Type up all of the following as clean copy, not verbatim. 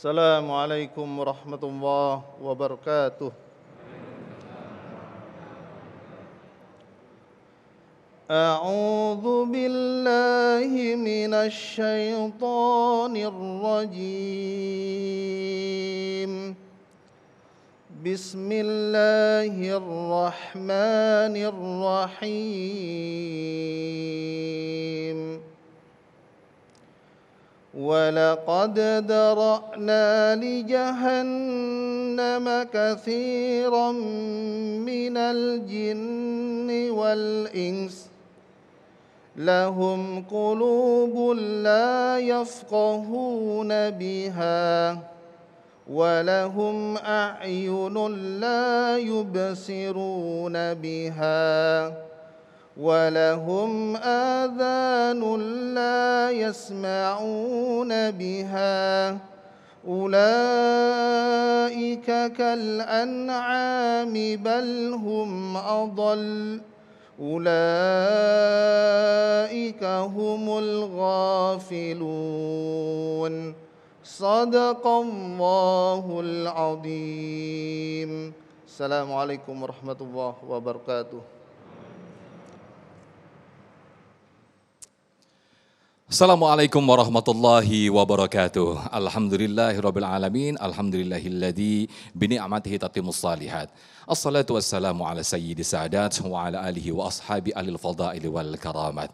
السلام عليكم ورحمة الله وبركاته. أعوذ بالله من الشيطان الرجيم. بسم الله الرحمن الرحيم. ولقد ذرأنا لجهنم كثيرا من الجن والإنس لهم قلوب لا يفقهون بها ولهم أعين لا يبصرون بها ولهم آذان لا يسمعون بها أولئك كالأنعام بل هم أضل أولئك هم الغافلون صدق الله العظيم. Assalamualaikum warahmatullahi wabarakatuh. Assalamualaikum warahmatullahi wabarakatuh. Alhamdulillahirabbil alamin. Alhamdulillahilladzi bi ni'matihi tatimmus shalihat. Assalatu wassalamu ala sayyidis sadat wa ala alihi wa ashabi ahlil fadaili wal karamat.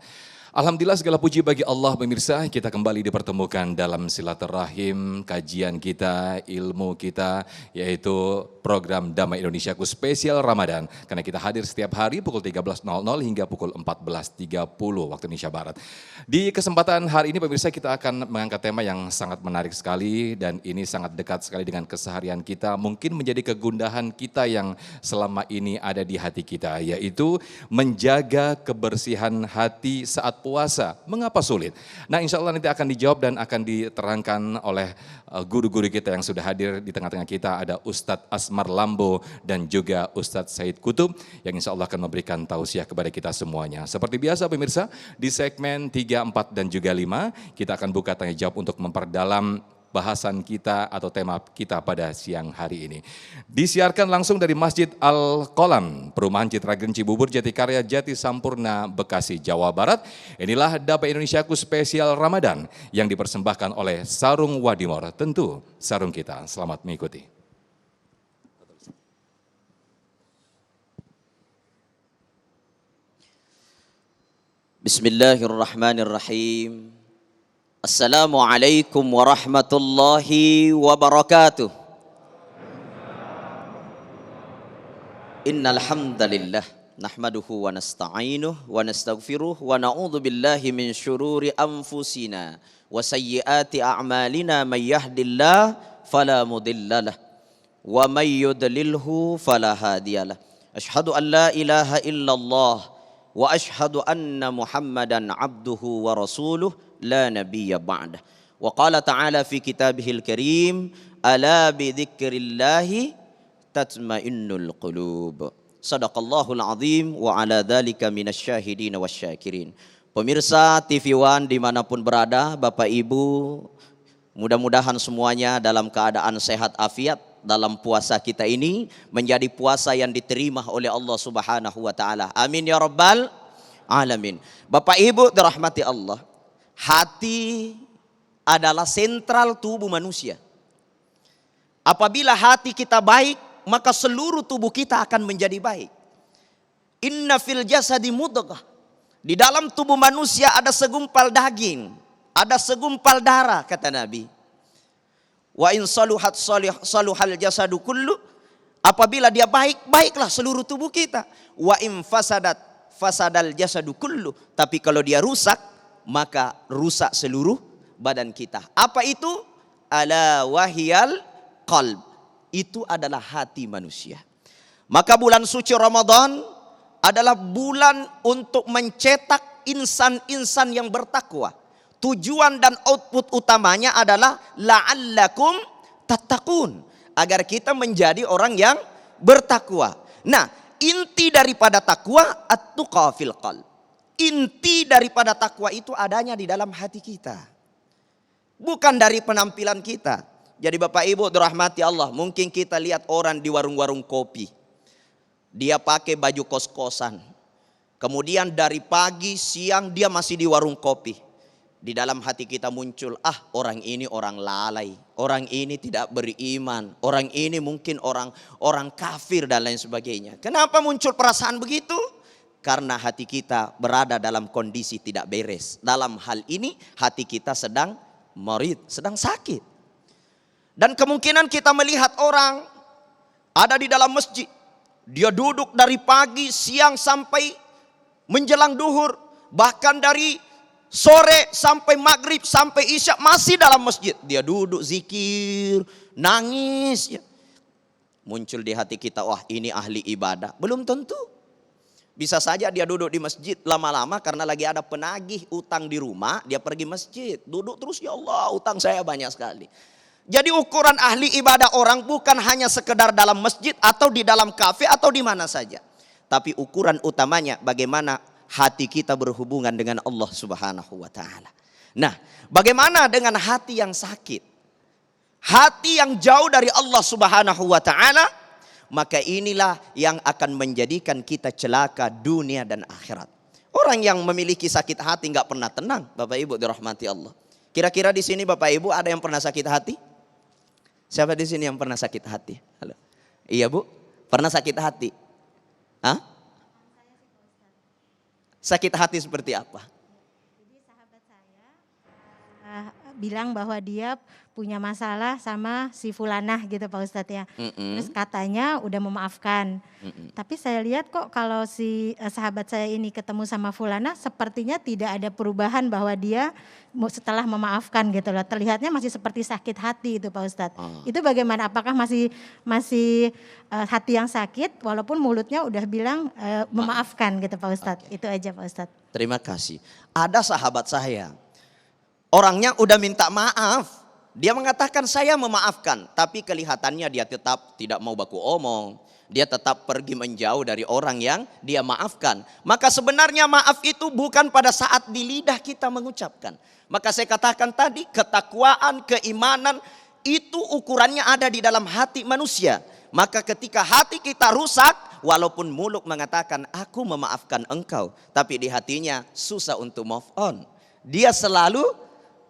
Alhamdulillah segala puji bagi Allah pemirsa, kita kembali dipertemukan dalam silaturahim kajian kita, ilmu kita, yaitu program Damai Indonesiaku spesial Ramadan. Karena kita hadir setiap hari pukul 13.00 hingga pukul 14.30 waktu Indonesia Barat. Di kesempatan hari ini pemirsa kita akan mengangkat tema yang sangat menarik sekali dan ini sangat dekat sekali dengan keseharian kita. Mungkin menjadi kegundahan kita yang selama ini ada di hati kita, yaitu menjaga kebersihan hati saat puasa. Mengapa sulit? Nah, insya Allah nanti akan dijawab dan akan diterangkan oleh guru-guru kita yang sudah hadir di tengah-tengah kita. Ada Ustadz Asmar Lambo dan juga Ustadz Said Kutub yang insya Allah akan memberikan tausiah kepada kita semuanya. Seperti biasa pemirsa, di segmen 3, 4 dan juga 5 kita akan buka tanya jawab untuk memperdalam bahasan kita atau tema kita pada siang hari ini. Disiarkan langsung dari Masjid Al-Qolam, Perumahan Citra Green Cibubur, Jatikarya, Jati Sampurna, Bekasi, Jawa Barat. Inilah Damai Indonesiaku spesial Ramadan yang dipersembahkan oleh Sarung Wadimor. Tentu sarung kita. Selamat mengikuti. Bismillahirrahmanirrahim. Assalamualaikum warahmatullahi wabarakatuh. Innal hamdalillah nahmaduhu wa nasta'inuhu wa nastaghfiruh wa na'udzu billahi min syururi anfusina wa sayyiati a'malina may yahdillahu fala mudhillalah wa may yudlilhu fala hadiyalah. Asyhadu an la ilaha illallah wa asyhadu anna Muhammadan abduhu wa rasuluh la nabiyya ba'dah. Wa qala ta'ala fi kitabihil karim ala bi dzikrillahi tatmainnul qulub. Sadaqallahul azim wa ala dzalika minasyahidin wasyakirin. Pemirsa TV One dimanapun berada, Bapak Ibu, mudah-mudahan semuanya dalam keadaan sehat afiat dalam puasa kita ini menjadi puasa yang diterima oleh Allah Subhanahu wa taala. Amin ya rabbal alamin. Bapak Ibu dirahmati Allah, hati adalah sentral tubuh manusia. Apabila hati kita baik, maka seluruh tubuh kita akan menjadi baik. Inna fil jasadi mudghah. Di dalam tubuh manusia ada segumpal daging, ada segumpal darah kata Nabi. Wa in saluhat saluhal jasadu kullu. Apabila dia baik, baiklah seluruh tubuh kita. Wa in fasadat fasadal jasadu kullu. Tapi kalau dia rusak, maka rusak seluruh badan kita. Apa itu? Ala wahiyal qalb. Itu adalah hati manusia. Maka bulan suci Ramadan adalah bulan untuk mencetak insan-insan yang bertakwa. Tujuan dan output utamanya adalah la'allakum tattaqun, agar kita menjadi orang yang bertakwa. Nah, inti daripada takwa at-tuqa fil qalb. Inti daripada takwa itu adanya di dalam hati kita. Bukan dari penampilan kita, Jadi Bapak Ibu dirahmati Allah, mungkin kita lihat orang di warung-warung kopi. Dia pakai baju kos-kosan. Kemudian dari pagi, siang dia masih di warung kopi. Di dalam hati kita muncul, orang ini orang lalai. Orang ini tidak beriman. Orang ini mungkin orang kafir dan lain sebagainya. Kenapa muncul perasaan begitu? Karena hati kita berada dalam kondisi tidak beres. Dalam hal ini hati kita sedang marid, sedang sakit. Dan kemungkinan kita melihat orang ada di dalam masjid. Dia duduk dari pagi, siang sampai menjelang duhur. Bahkan dari sore sampai maghrib, sampai isya masih dalam masjid. Dia duduk zikir, nangis. Muncul di hati kita, wah ini ahli ibadah. Belum tentu. Bisa saja dia duduk di masjid lama-lama karena lagi ada penagih utang di rumah. Dia pergi masjid, duduk terus, ya Allah utang saya banyak sekali. Jadi ukuran ahli ibadah orang bukan hanya sekedar dalam masjid atau di dalam kafe atau di mana saja. Tapi ukuran utamanya bagaimana hati kita berhubungan dengan Allah Subhanahu wa taala. Nah, bagaimana dengan hati yang sakit? Hati yang jauh dari Allah Subhanahu wa taala, maka inilah yang akan menjadikan kita celaka dunia dan akhirat. Orang yang memiliki sakit hati nggak pernah tenang, Bapak Ibu dirahmati Allah. Kira-kira di sini Bapak Ibu ada yang pernah sakit hati? Siapa di sini yang pernah sakit hati? Halo. Iya Bu, pernah sakit hati? Hah? Sakit hati seperti apa? Jadi sahabat saya bilang bahwa dia punya masalah sama si fulanah gitu Pak Ustadz ya. Terus katanya udah memaafkan. Tapi saya lihat kok kalau si sahabat saya ini ketemu sama fulanah sepertinya tidak ada perubahan bahwa dia setelah memaafkan gitu loh. Terlihatnya masih seperti sakit hati itu Pak Ustadz. Itu bagaimana? Apakah masih hati yang sakit walaupun mulutnya udah bilang memaafkan gitu Pak Ustadz. Itu aja Pak Ustadz. Terima kasih. Ada sahabat saya, orangnya udah minta maaf. Dia mengatakan saya memaafkan, tapi kelihatannya dia tetap tidak mau baku omong. Dia tetap pergi menjauh dari orang yang dia maafkan. Maka sebenarnya maaf itu bukan pada saat di lidah kita mengucapkan. Maka saya katakan tadi, ketakwaan, keimanan itu ukurannya ada di dalam hati manusia. Maka ketika hati kita rusak, walaupun mulut mengatakan aku memaafkan engkau, tapi di hatinya susah untuk move on. Dia selalu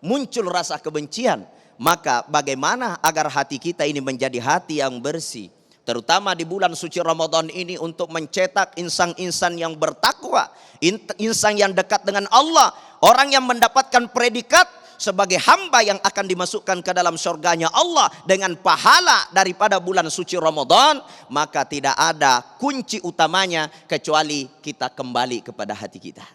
muncul rasa kebencian. Maka bagaimana agar hati kita ini menjadi hati yang bersih. Terutama di bulan suci Ramadan ini untuk mencetak insan-insan yang bertakwa. Insan yang dekat dengan Allah. Orang yang mendapatkan predikat sebagai hamba yang akan dimasukkan ke dalam surganya Allah. Dengan pahala daripada bulan suci Ramadan. Maka tidak ada kunci utamanya kecuali kita kembali kepada hati kita.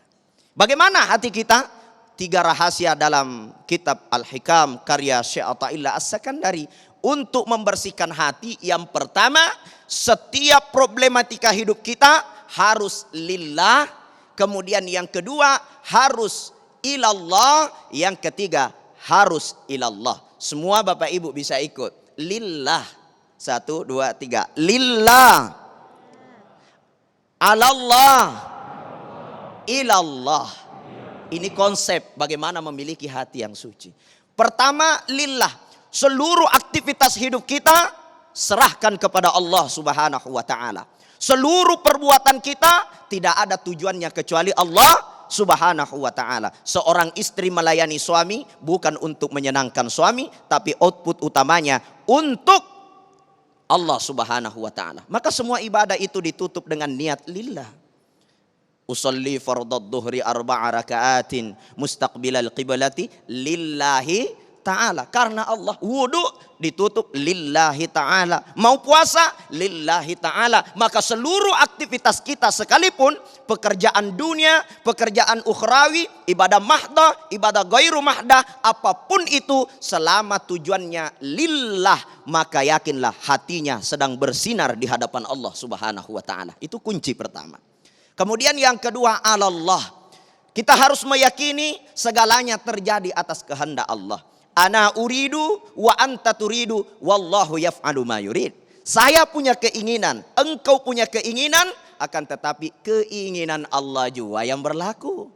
Bagaimana hati kita? 3 rahasia dalam kitab Al-Hikam karya Syekh Athaillah As-Sakandari untuk membersihkan hati. Yang pertama, setiap problematika hidup kita harus lillah. Kemudian yang kedua harus ilallah. Yang ketiga harus ilallah. Semua Bapak Ibu bisa ikut. Lillah. 1, 2, 3. Lillah. Alallah. Ilallah. Ini konsep bagaimana memiliki hati yang suci. Pertama, lillah. Seluruh aktivitas hidup kita serahkan kepada Allah Subhanahu wa taala. Seluruh perbuatan kita tidak ada tujuannya kecuali Allah Subhanahu wa taala. Seorang istri melayani suami bukan untuk menyenangkan suami, tapi output utamanya untuk Allah Subhanahu wa taala. Maka semua ibadah itu ditutup dengan niat lillah. Usolli fardad dhuhri 4 rakaatin mustaqbilal qiblati lillahi ta'ala. Karena Allah. Wudu ditutup lillahi ta'ala. Mau puasa lillahi ta'ala. Maka seluruh aktivitas kita sekalipun, pekerjaan dunia, pekerjaan ukhrawi, ibadah mahdah, ibadah ghairu mahdah, apapun itu selama tujuannya lillah, maka yakinlah hatinya sedang bersinar di hadapan Allah Subhanahu wa taala. Itu kunci pertama. Kemudian yang kedua, alallah. Kita harus meyakini segalanya terjadi atas kehendak Allah. Ana uridu wa anta turidu wallahu yaf'alu ma yurid. Saya punya keinginan, engkau punya keinginan, akan tetapi keinginan Allah juga yang berlaku.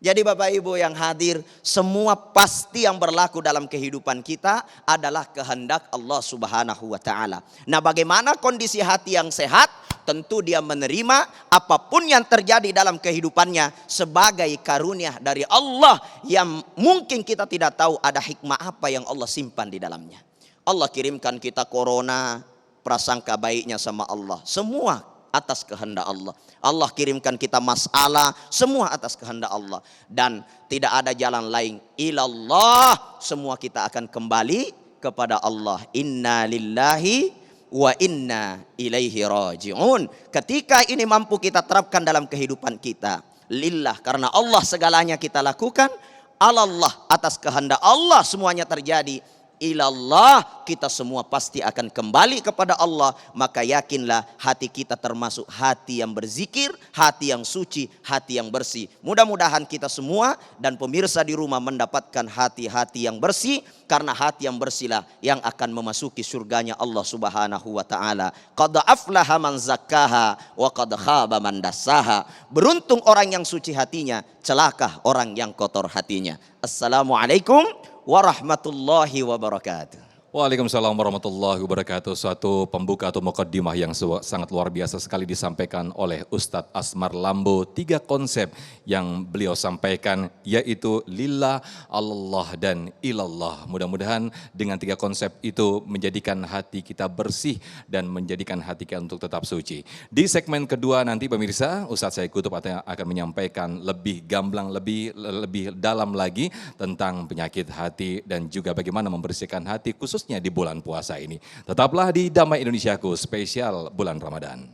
Jadi Bapak Ibu yang hadir, semua pasti yang berlaku dalam kehidupan kita adalah kehendak Allah Subhanahu wa taala. Nah, bagaimana kondisi hati yang sehat? Tentu dia menerima apapun yang terjadi dalam kehidupannya sebagai karunia dari Allah yang mungkin kita tidak tahu ada hikmah apa yang Allah simpan di dalamnya. Allah kirimkan kita corona, prasangka baiknya sama Allah. Semua atas kehendak Allah. Allah kirimkan kita masalah, semua atas kehendak Allah. Dan tidak ada jalan lain. Ilallah, semua kita akan kembali kepada Allah. Inna lillahi wa inna ilaihi raji'un. Ketika ini mampu kita terapkan dalam kehidupan kita. Lillah, karena Allah segalanya kita lakukan. Alallah, atas kehendak Allah semuanya terjadi. Ilallah, kita semua pasti akan kembali kepada Allah. Maka yakinlah hati kita termasuk hati yang berzikir, hati yang suci, hati yang bersih. Mudah-mudahan kita semua dan pemirsa di rumah mendapatkan hati-hati yang bersih. Karena hati yang bersihlah yang akan memasuki surganya Allah Subhanahu wa ta'ala. Qad aflaha man zakkaha wa qad khaba man dassaha. Beruntung orang yang suci hatinya, celaka orang yang kotor hatinya. Assalamualaikum warahmatullahi wabarakatuh. Waalaikumsalam warahmatullahi wabarakatuh. Suatu pembuka atau mukaddimah yang sangat luar biasa sekali disampaikan oleh Ustadz Asmar Lambo. 3 konsep yang beliau sampaikan yaitu lillah, Allah dan ilallah. Mudah-mudahan dengan 3 konsep itu menjadikan hati kita bersih dan menjadikan hati kita untuk tetap suci. Di segmen kedua nanti pemirsa, Ustadz Said Kutub akan menyampaikan lebih gamblang, lebih dalam lagi tentang penyakit hati dan juga bagaimana membersihkan hati khusus di bulan puasa ini. Tetaplah di Damai Indonesiaku spesial bulan Ramadan.